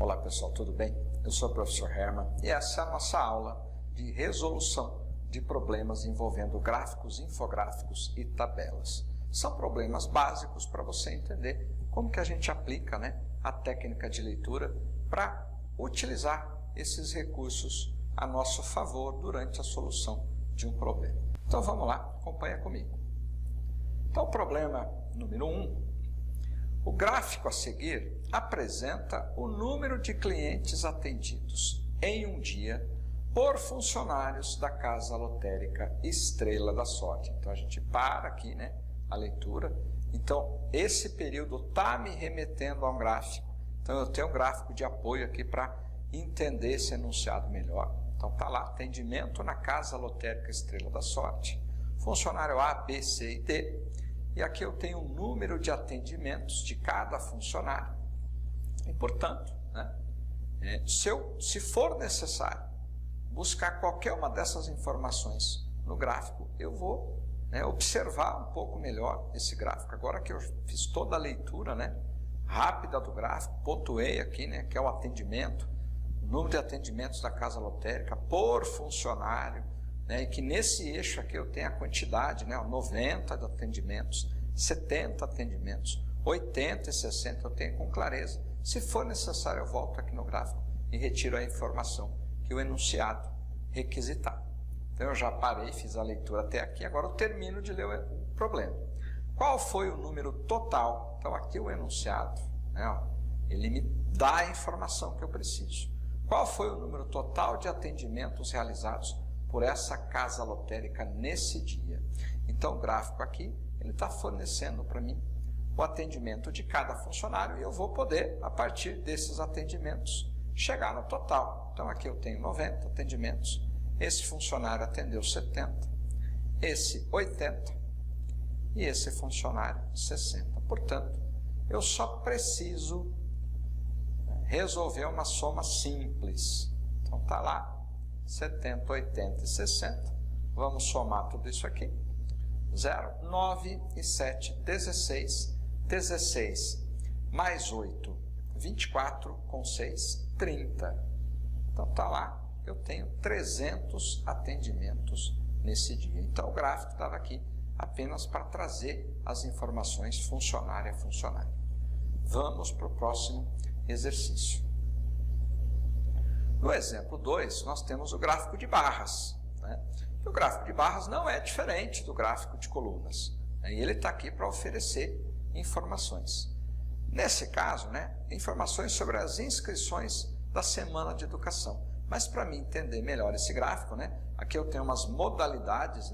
Olá pessoal, tudo bem? Eu sou o professor Herman e essa é a nossa aula de resolução de problemas envolvendo gráficos, infográficos e tabelas. São problemas básicos para você entender como que a gente aplica, a técnica de leitura para utilizar esses recursos a nosso favor durante a solução de um problema. Então vamos lá, acompanha comigo. Então, problema número 1. O gráfico a seguir apresenta o número de clientes atendidos em um dia por funcionários da Casa Lotérica Estrela da Sorte. Então a gente para aqui, a leitura. Então esse período está me remetendo a um gráfico. Então eu tenho um gráfico de apoio aqui para entender esse enunciado melhor. Então está lá, atendimento na Casa Lotérica Estrela da Sorte, funcionário A, B, C e D. E aqui eu tenho o número de atendimentos de cada funcionário. E, portanto, se for necessário buscar qualquer uma dessas informações no gráfico, eu vou observar um pouco melhor esse gráfico. Agora que eu fiz toda a leitura rápida do gráfico, pontuei aqui, que é o atendimento, o número de atendimentos da Casa Lotérica por funcionário, e que nesse eixo aqui eu tenho a quantidade, 90 de atendimentos, 70 atendimentos, 80 e 60 eu tenho com clareza. Se for necessário, eu volto aqui no gráfico e retiro a informação que o enunciado requisitar. Então eu já parei, fiz a leitura até aqui, agora eu termino de ler o problema. Qual foi o número total? Então aqui o enunciado, ele me dá a informação que eu preciso. Qual foi o número total de atendimentos realizados por essa Casa Lotérica nesse dia? Então o gráfico aqui, ele está fornecendo para mim o atendimento de cada funcionário e eu vou poder, a partir desses atendimentos, chegar no total. Então aqui eu tenho 90 atendimentos, esse funcionário atendeu 70, esse 80 e esse funcionário 60. Portanto, eu só preciso resolver uma soma simples. Então está lá, 70, 80 e 60. Vamos somar tudo isso aqui. 0, 9 e 7, 16. 16 mais 8, 24, com 6, 30. Então está lá, eu tenho 300 atendimentos nesse dia. Então o gráfico estava aqui apenas para trazer as informações funcionário a funcionário. Vamos para o próximo exercício. No exemplo 2, nós temos o gráfico de barras. E o gráfico de barras não é diferente do gráfico de colunas. E ele está aqui para oferecer informações. Nesse caso, informações sobre as inscrições da semana de educação. Mas para mim entender melhor esse gráfico, aqui eu tenho umas modalidades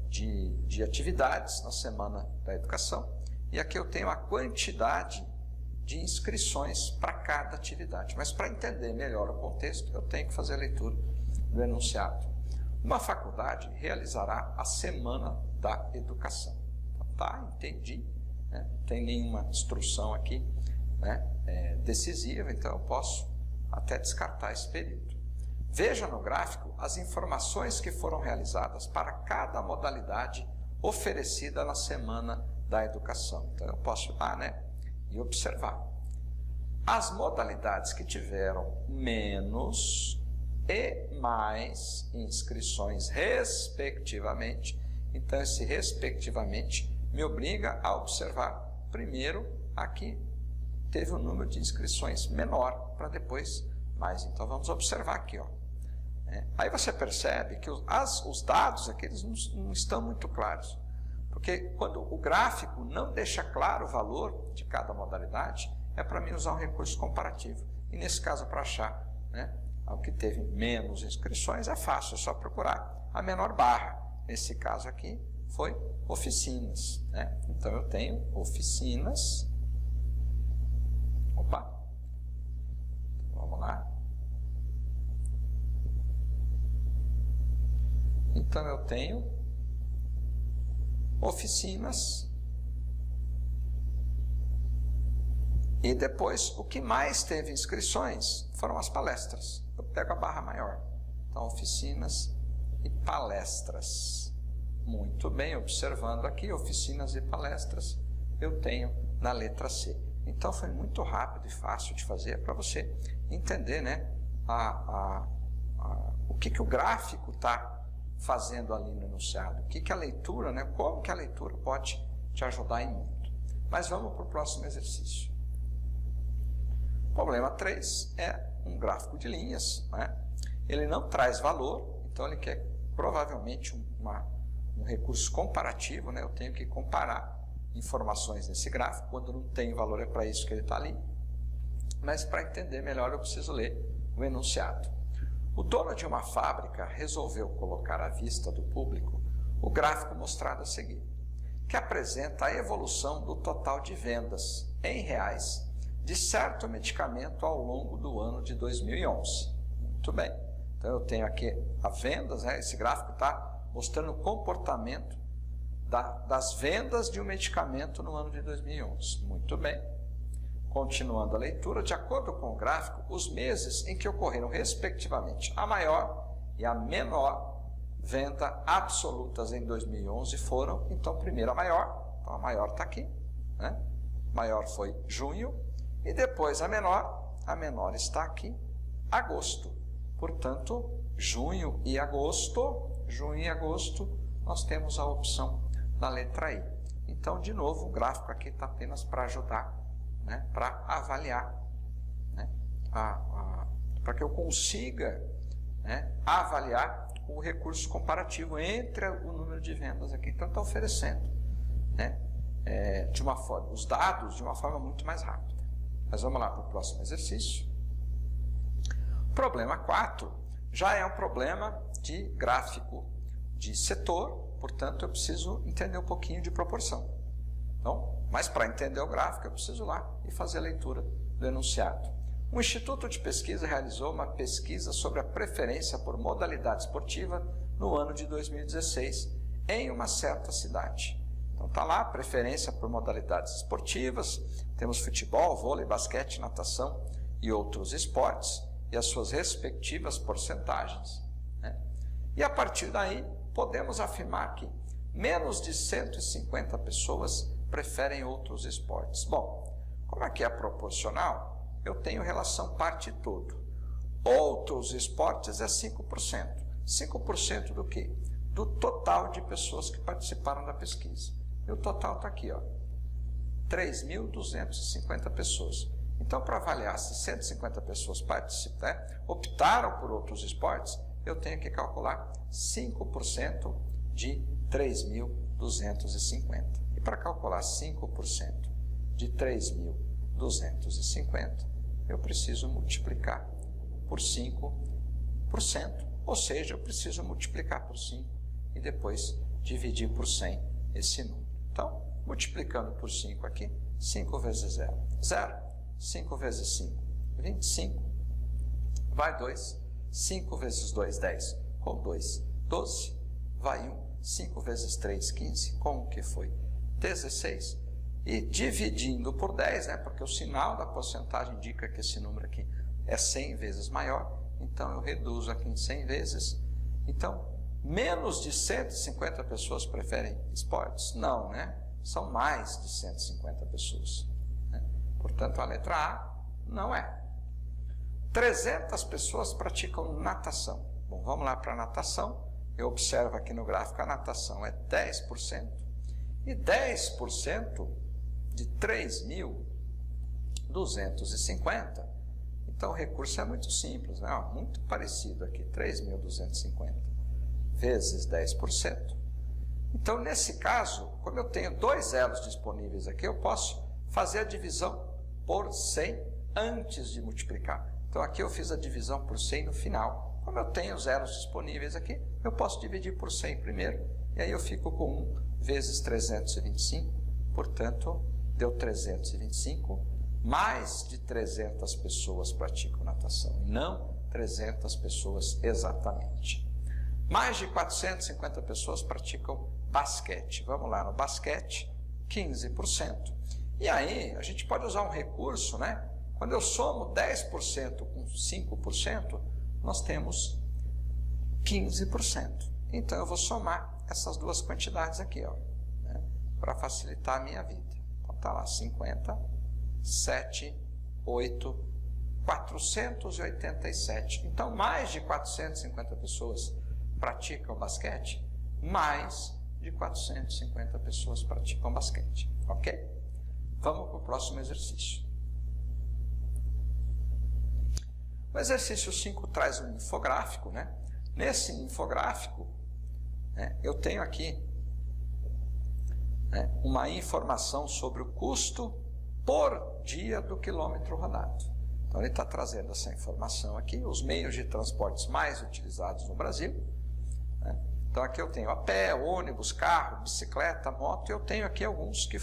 de atividades na semana da educação. E aqui eu tenho a quantidade de inscrições para cada atividade. Mas para entender melhor o contexto, eu tenho que fazer a leitura do enunciado. Uma faculdade realizará a semana da educação. Tá, entendi. Não tem nenhuma instrução aqui decisiva, então eu posso até descartar esse período. Veja no gráfico as informações que foram realizadas para cada modalidade oferecida na semana da educação. Então eu posso ir lá e observar. As modalidades que tiveram menos e mais inscrições respectivamente, então esse respectivamente me obriga a observar primeiro aqui teve um número de inscrições menor para depois mais. Então vamos observar aqui. Aí você percebe que os dados aqui eles não estão muito claros. Porque quando o gráfico não deixa claro o valor de cada modalidade, é para mim usar um recurso comparativo. E nesse caso, para achar o que teve menos inscrições, é fácil, é só procurar a menor barra. Nesse caso aqui foi oficinas. Então eu tenho oficinas. Opa! Vamos lá. Então eu tenho oficinas. E depois, o que mais teve inscrições foram as palestras. Eu pego a barra maior. Então, oficinas e palestras. Muito bem, observando aqui, oficinas e palestras, eu tenho na letra C. Então foi muito rápido e fácil de fazer para você entender, né, o que o gráfico está fazendo ali no enunciado, o que a leitura, né, como que a leitura pode te ajudar em muito. Mas vamos para o próximo exercício. Problema 3 é um gráfico de linhas, né? Ele não traz valor, então ele quer provavelmente um recurso comparativo, né? Eu tenho que comparar informações nesse gráfico, quando não tem valor é para isso que ele está ali. Mas para entender melhor eu preciso ler o enunciado. O dono de uma fábrica resolveu colocar à vista do público o gráfico mostrado a seguir, que apresenta a evolução do total de vendas em reais de certo medicamento ao longo do ano de 2011. Muito bem. Então eu tenho aqui as vendas, né? Esse gráfico está mostrando o comportamento das vendas de um medicamento no ano de 2011. Muito bem. Continuando a leitura, de acordo com o gráfico, os meses em que ocorreram respectivamente a maior e a menor venda absolutas em 2011 foram, então, primeiro a maior. Então a maior está aqui, né? Maior foi junho. E depois a menor está aqui, agosto. Portanto, junho e agosto, nós temos a opção da letra I. Então, de novo, o gráfico aqui está apenas para ajudar, né, para avaliar, né, para que eu consiga, né, avaliar o recurso comparativo entre o número de vendas aqui. Então, está oferecendo, né, os dados de uma forma muito mais rápida. Mas vamos lá para o próximo exercício. Problema 4 já é um problema de gráfico de setor, portanto eu preciso entender um pouquinho de proporção. Então, mas para entender o gráfico eu preciso ir lá e fazer a leitura do enunciado. Um instituto de pesquisa realizou uma pesquisa sobre a preferência por modalidade esportiva no ano de 2016 em uma certa cidade. Então está lá, preferência por modalidades esportivas, temos futebol, vôlei, basquete, natação e outros esportes, e as suas respectivas porcentagens, né? E a partir daí, podemos afirmar que menos de 150 pessoas preferem outros esportes. Bom, como aqui é proporcional, eu tenho relação parte todo. Outros esportes é 5%. 5% do quê? Do total de pessoas que participaram da pesquisa. E o total está aqui, ó, 3.250 pessoas. Então, para avaliar se 150 pessoas optaram por outros esportes, eu tenho que calcular 5% de 3.250. E para calcular 5% de 3.250, eu preciso multiplicar por 5%. Ou seja, eu preciso multiplicar por 5 e depois dividir por 100 esse número. Então, multiplicando por 5 aqui, 5 vezes 0, 0. 5 vezes 5, 25. Vai 2. 5 vezes 2, 10. Com 2, 12. Vai 1. 5 vezes 3, 15. Com o que foi? 16. E dividindo por 10, né, porque o sinal da porcentagem indica que esse número aqui é 100 vezes maior. Então, eu reduzo aqui em 100 vezes. Então, menos de 150 pessoas preferem esportes? Não, né? São mais de 150 pessoas. Né? Portanto, a letra A não é. 300 pessoas praticam natação. Bom, vamos lá para a natação. Eu observo aqui no gráfico, a natação é 10%. E 10% de 3.250. Então, o recurso é muito simples, né? Muito parecido aqui, 3.250 vezes 10%. Então, nesse caso, como eu tenho dois zeros disponíveis aqui, eu posso fazer a divisão por 100 antes de multiplicar. Então, aqui eu fiz a divisão por 100 no final. Como eu tenho zeros disponíveis aqui, eu posso dividir por 100 primeiro. E aí eu fico com 1 vezes 325. Portanto, deu 325. Mais de 300 pessoas praticam natação. E não 300 pessoas exatamente. Mais de 450 pessoas praticam basquete. Vamos lá, no basquete, 15%. E aí, a gente pode usar um recurso, né? Quando eu somo 10% com 5%, nós temos 15%. Então, eu vou somar essas duas quantidades aqui, ó, né? Para facilitar a minha vida. Então, tá lá, 50, 7, 8, 487. Então, mais de 450 pessoas praticam basquete, mais de 450 pessoas praticam basquete, ok? Vamos para o próximo exercício. O exercício 5 traz um infográfico, né? Nesse infográfico, eu tenho aqui uma informação sobre o custo por dia do quilômetro rodado. Então, ele está trazendo essa informação aqui, os meios de transportes mais utilizados no Brasil. Então, aqui eu tenho a pé, ônibus, carro, bicicleta, moto, e eu tenho aqui alguns que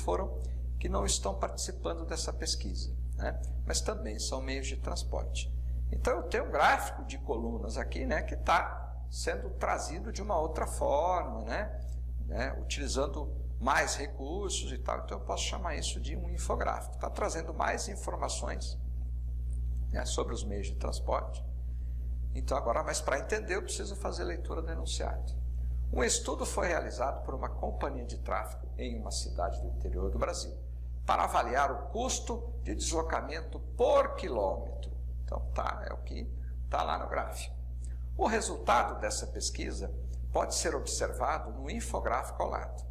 não estão participando dessa pesquisa, né? Mas também são meios de transporte. Então, eu tenho um gráfico de colunas aqui, né, que está sendo trazido de uma outra forma, né, utilizando mais recursos e tal. Então, eu posso chamar isso de um infográfico. Está trazendo mais informações, né, sobre os meios de transporte. Então, agora, mas para entender, eu preciso fazer leitura do enunciado. Um estudo foi realizado por uma companhia de tráfego em uma cidade do interior do Brasil para avaliar o custo de deslocamento por quilômetro. Então, é o que está lá no gráfico. O resultado dessa pesquisa pode ser observado no infográfico ao lado.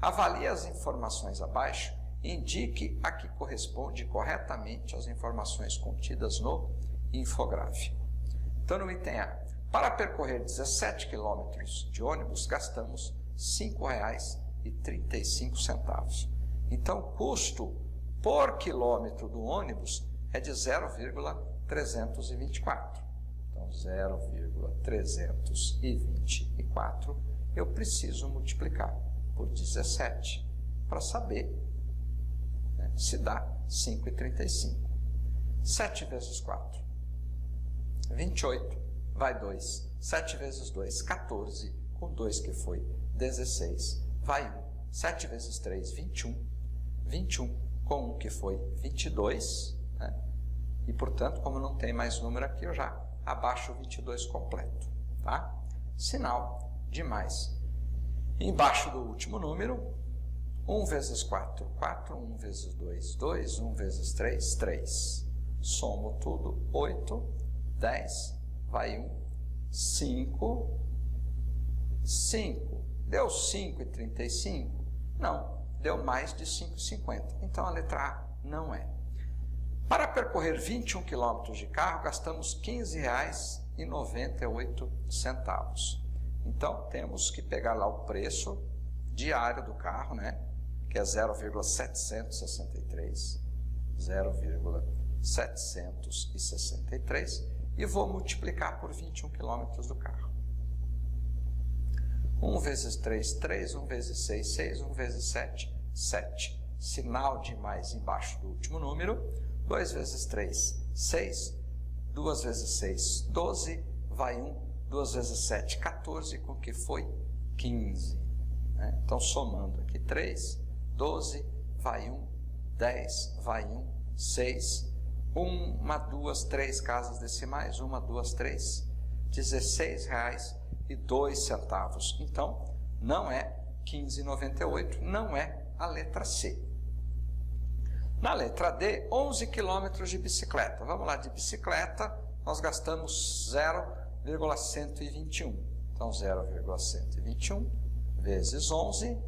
Avalie as informações abaixo e indique a que corresponde corretamente às informações contidas no infográfico. Então, no item A, para percorrer 17 quilômetros de ônibus, gastamos R$ 5,35. Então, o custo por quilômetro do ônibus é de 0,324. Então, 0,324 eu preciso multiplicar por 17 para saber, né, se dá 5,35. 7 vezes 4, 28. Vai 2. 7 vezes 2, 14. Com 2 que foi 16. Vai 1. 7 vezes 3, 21. 21 com 1 que foi 22. Né? E, portanto, como não tem mais número aqui, eu já abaixo o 22 completo. Tá? Sinal de mais. Embaixo do último número, 1 vezes 4, 4. 1 vezes 2, 2. 1 vezes 3, 3. Somo tudo, 8, 10. Vai 1, 5, 5. Deu 5,35? Não, deu mais de 5,50. Então, a letra A não é. Para percorrer 21 km de carro, gastamos R$ 15,98. Então, temos que pegar lá o preço diário do carro, né? Que é 0,763. 0,763. E vou multiplicar por 21 km do carro. 1 vezes 3, 3. 1 vezes 6, 6. 1 vezes 7, 7. Sinal de mais embaixo do último número. 2 vezes 3, 6. 2 vezes 6, 12. Vai 1. 2 vezes 7, 14. Com que foi 15. Né? Então, somando aqui 3, 12. Vai 1. 10. Vai 1. 6. 1, 2, 3 casas decimais, 1, 2, 3, R$16,02. Então, não é 15,98, não é a letra C. Na letra D, 11 quilômetros de bicicleta. Vamos lá, de bicicleta, nós gastamos 0,121. Então, 0,121 vezes 11,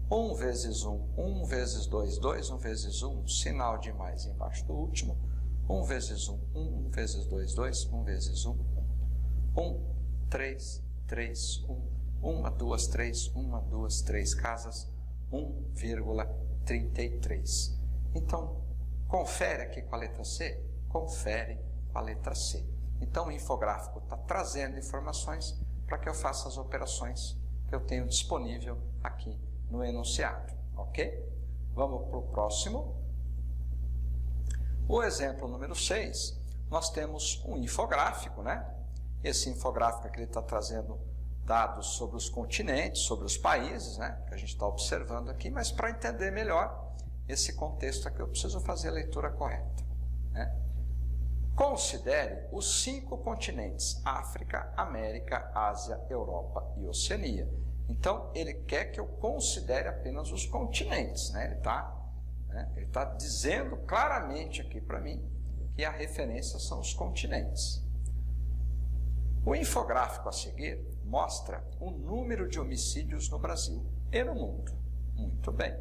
1 vezes 1, 1 vezes 2, 2, 1 vezes 1, sinal de mais embaixo do último, 1 vezes 1, 1, 1 vezes 2, 2, 1 vezes 1, 1, 1, 3, 3, 1, 1, 2, 3, 1, 2, 3 casas, 1,33. Então, confere aqui com a letra C, confere com a letra C. Então, o infográfico está trazendo informações para que eu faça as operações que eu tenho disponível aqui no enunciado, ok? Vamos para o próximo. O exemplo número 6, nós temos um infográfico, né? Esse infográfico aqui ele está trazendo dados sobre os continentes, sobre os países, né? Que a gente está observando aqui, mas para entender melhor esse contexto aqui, eu preciso fazer a leitura correta, né? Considere os 5 continentes: África, América, Ásia, Europa e Oceania. Então, ele quer que eu considere apenas os continentes, né? Ele está né? Ele está dizendo claramente aqui para mim que a referência são os continentes. O infográfico a seguir mostra o número de homicídios no Brasil e no mundo. Muito bem.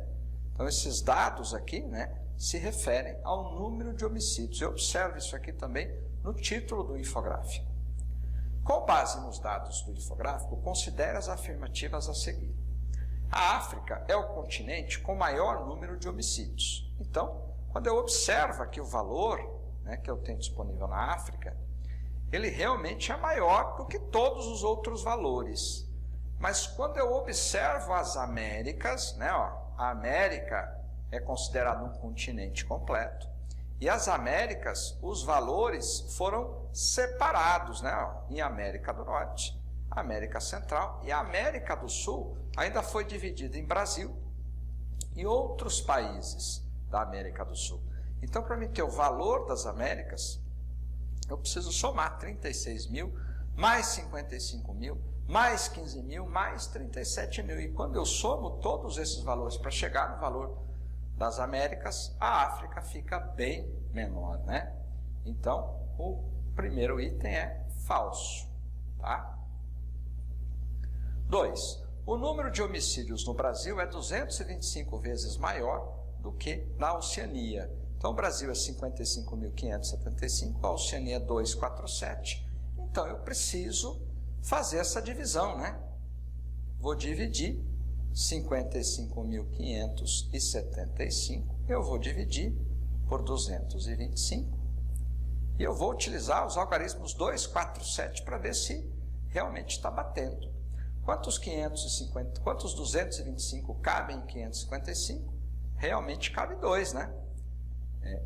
Então, esses dados aqui, né, se referem ao número de homicídios. Eu observo isso aqui também no título do infográfico. Com base nos dados do infográfico, considere as afirmativas a seguir. A África é o continente com maior número de homicídios. Então, quando eu observo aqui o valor, né, que eu tenho disponível na África, ele realmente é maior do que todos os outros valores. Mas quando eu observo as Américas, né, a América é considerado um continente completo, e as Américas, os valores foram separados, né, em América do Norte, América Central e a América do Sul ainda foi dividida em Brasil e outros países da América do Sul. Então, para mim ter o valor das Américas, eu preciso somar 36 mil, mais 55 mil, mais 15 mil, mais 37 mil. E quando eu somo todos esses valores para chegar no valor das Américas, a África fica bem menor, né? Então, o primeiro item é falso, tá? 2. O número de homicídios no Brasil é 225 vezes maior do que na Oceania. Então, o Brasil é 55.575, a Oceania é 247. Então, eu preciso fazer essa divisão, né? Vou dividir 55.575, eu vou dividir por 225, e eu vou utilizar os algarismos 2, 4, 7 para ver se realmente está batendo. Quantos 225 cabem em 555? Realmente cabe 2, né?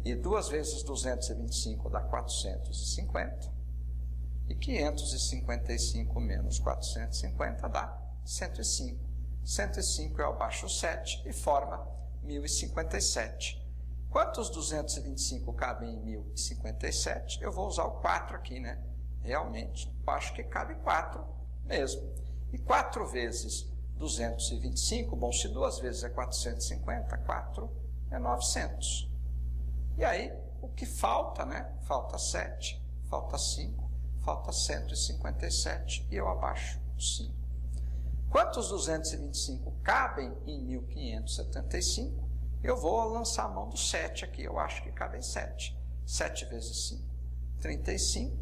E 2 vezes 225 dá 450. E 555 menos 450 dá 105. 105 é abaixo 7 e forma 1057. Quantos 225 cabem em 1057? Eu vou usar o 4 aqui, né? Realmente, eu acho que cabe 4 mesmo. E 4 vezes 225, bom, se 2 vezes é 450, 4 é 900. E aí, o que falta, né? Falta 7, falta 5, falta 157 e eu abaixo 5. Quantos 225 cabem em 1575? Eu vou lançar a mão do 7 aqui, eu acho que cabem 7. 7 vezes 5, 35,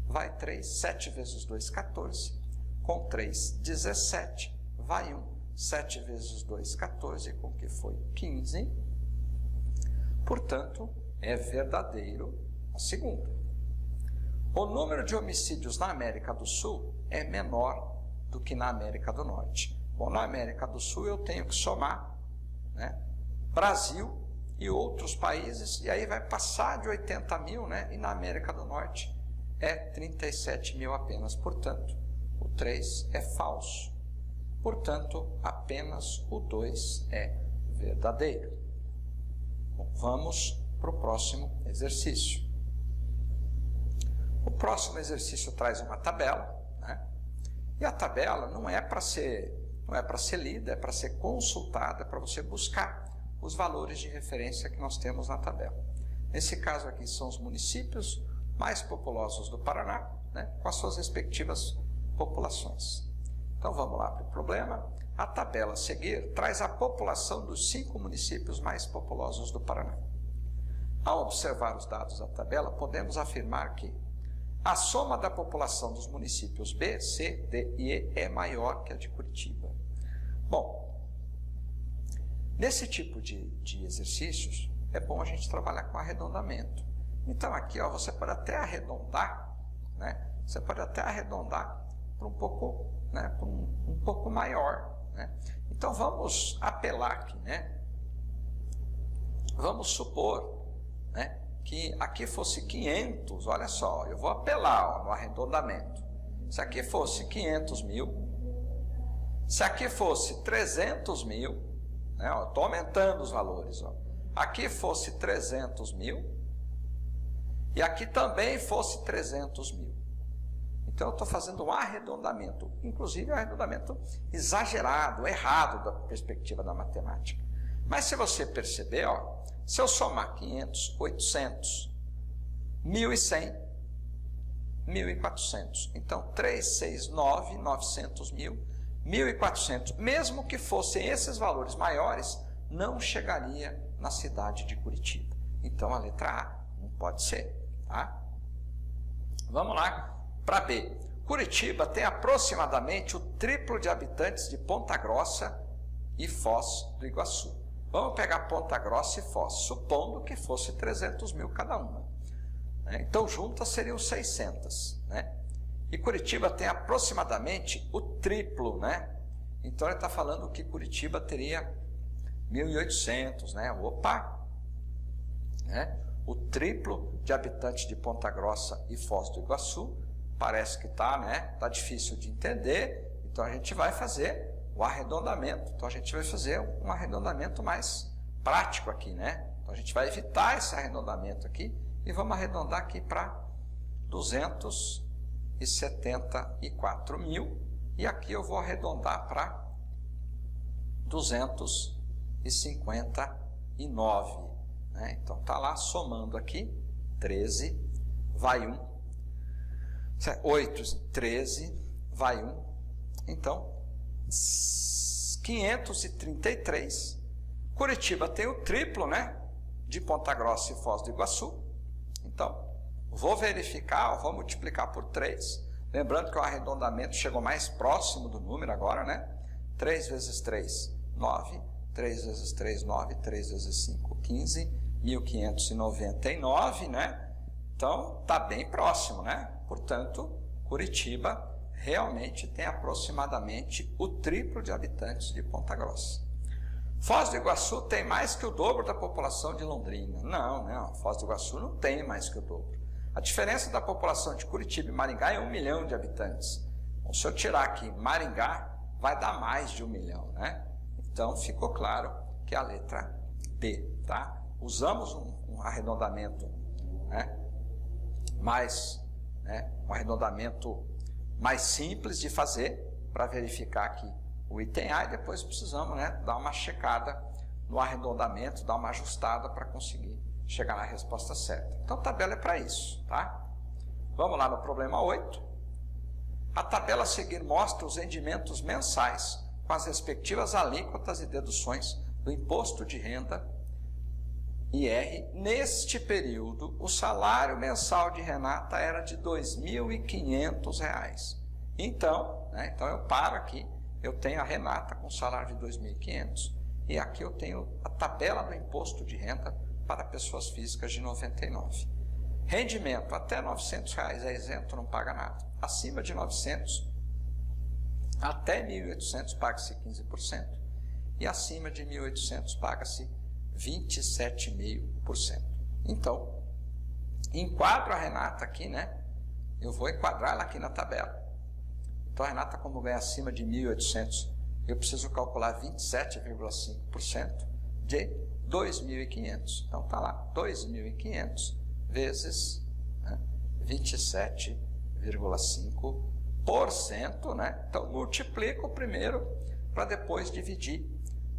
vai 3, 7 vezes 2, 14, com 3, 17, vai 1, 7 vezes 2, 14, com que foi 15. Portanto, é verdadeiro a segunda. O número de homicídios na América do Sul é menor do que na América do Norte. Bom, na América do Sul eu tenho que somar, né, Brasil e outros países, e aí vai passar de 80 mil, né, e na América do Norte é 37 mil apenas. Portanto, o 3 é falso. Portanto, apenas o 2 é verdadeiro. Bom, vamos para o próximo exercício. O próximo exercício traz uma tabela, né? E a tabela não é para ser lida, é para ser consultada, é para você buscar os valores de referência que nós temos na tabela. Nesse caso aqui são os municípios mais populosos do Paraná, né, com as suas respectivas populações. Então vamos lá para o problema. A tabela a seguir traz a população dos 5 municípios mais populosos do Paraná. Ao observar os dados da tabela, podemos afirmar que a soma da população dos municípios B, C, D e E é maior que a de Curitiba. Bom, nesse tipo de exercícios, é bom a gente trabalhar com arredondamento. Então aqui, ó, você pode até arredondar, né? Você pode até arredondar para um pouco, né, para um pouco maior, né? Então vamos apelar aqui, né? Vamos supor, né, que aqui fosse 500, olha só, eu vou apelar, ó, no arredondamento. Se aqui fosse 500 mil, se aqui fosse 300 mil, né, estou aumentando os valores, ó. Aqui fosse 300 mil, e aqui também fosse 300 mil. Então eu estou fazendo um arredondamento, inclusive um arredondamento exagerado, errado da perspectiva da matemática. Mas se você perceber, ó, se eu somar 500, 800, 1.100, 1.400, então 369, 900 mil, 1.400, mesmo que fossem esses valores maiores, não chegaria na cidade de Curitiba. Então a letra A não pode ser, tá? Vamos lá para B. Curitiba tem aproximadamente o triplo de habitantes de Ponta Grossa e Foz do Iguaçu. Vamos pegar Ponta Grossa e Foz, supondo que fosse 300 mil cada uma. Então, juntas seriam 600. Né? E Curitiba tem aproximadamente o triplo. Né? Então, ele está falando que Curitiba teria 1.800. Né? Opa! Né? O triplo de habitantes de Ponta Grossa e Foz do Iguaçu. Parece que está, né? Tá difícil de entender. Então, a gente vai fazer o arredondamento. Então, a gente vai fazer um arredondamento mais prático aqui. Né? Então, a gente vai evitar esse arredondamento aqui. E vamos arredondar aqui para 274 mil. E aqui eu vou arredondar para 259. Né? Então, está lá somando aqui, 13, vai 1. 8, 13, vai 1. Então, 533. Curitiba tem o triplo, né? De Ponta Grossa e Foz do Iguaçu. Então, vou verificar, vou multiplicar por 3. Lembrando que o arredondamento chegou mais próximo do número agora, né? 3 vezes 3, 9. 3 vezes 3, 9. 3 vezes 5, 15. 1.599, né? Então, está bem próximo, né? Portanto, Curitiba realmente tem aproximadamente o triplo de habitantes de Ponta Grossa. Foz do Iguaçu tem mais que o dobro da população de Londrina. Não, Foz do Iguaçu não tem mais que o dobro. A diferença da população de Curitiba e Maringá é 1 milhão de habitantes. Então, se eu tirar aqui Maringá, vai dar mais de 1 milhão, né? Então, ficou claro que é a letra D, tá? Usamos um arredondamento, né? Um arredondamento mais simples de fazer para verificar aqui o item A e depois precisamos, né, dar uma checada no arredondamento, dar uma ajustada para conseguir chegar na resposta certa. Então, a tabela é para isso, tá? Vamos lá no problema 8. A tabela a seguir mostra os rendimentos mensais com as respectivas alíquotas e deduções do imposto de renda IR. Neste período, o salário mensal de Renata era de R$ 2.500. Então, então eu paro aqui, eu tenho a Renata com salário de R$ 2.500 e aqui eu tenho a tabela do imposto de renda para pessoas físicas de 99. Rendimento até R$ 900 é isento, não paga nada. Acima de 900 até 1.800 paga-se 15% e acima de 1.800 paga-se 27,5%. Então, enquadro a Renata aqui, né? Eu vou enquadrar ela aqui na tabela. Então, a Renata, como ganha acima de 1.800, eu preciso calcular 27,5% de 2.500. Então, está lá, 2.500 vezes 27,5%, né? Então, multiplico primeiro para depois dividir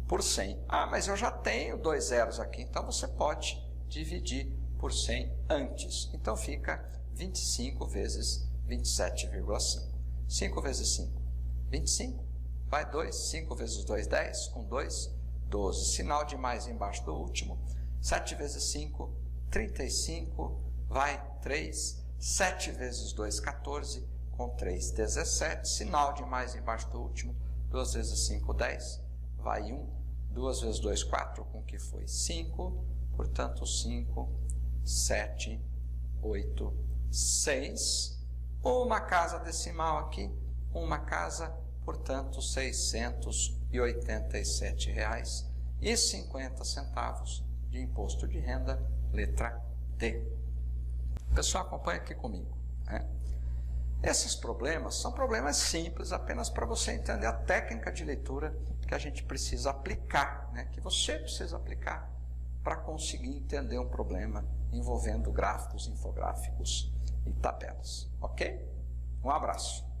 por 100. Ah, mas eu já tenho 2 zeros aqui, então você pode dividir por 100 antes. Então, fica 25 vezes 27,5. 5 vezes 5, 25. Vai 2. 5 vezes 2, 10. Com 2, 12. Sinal de mais embaixo do último. 7 vezes 5, 35. Vai 3. 7 vezes 2, 14. Com 3, 17. Sinal de mais embaixo do último. 2 vezes 5, 10. Vai 1. 2 vezes 2, 4. Com que foi 5. Portanto, 5, 7, 8, 6. Uma casa decimal aqui. Uma casa, portanto, R$ 687,50 de imposto de renda, letra D. O pessoal acompanha aqui comigo, né? Esses problemas são problemas simples, apenas para você entender a técnica de leitura que a gente precisa aplicar, né? Que você precisa aplicar para conseguir entender um problema envolvendo gráficos, infográficos e tabelas. Ok? Um abraço.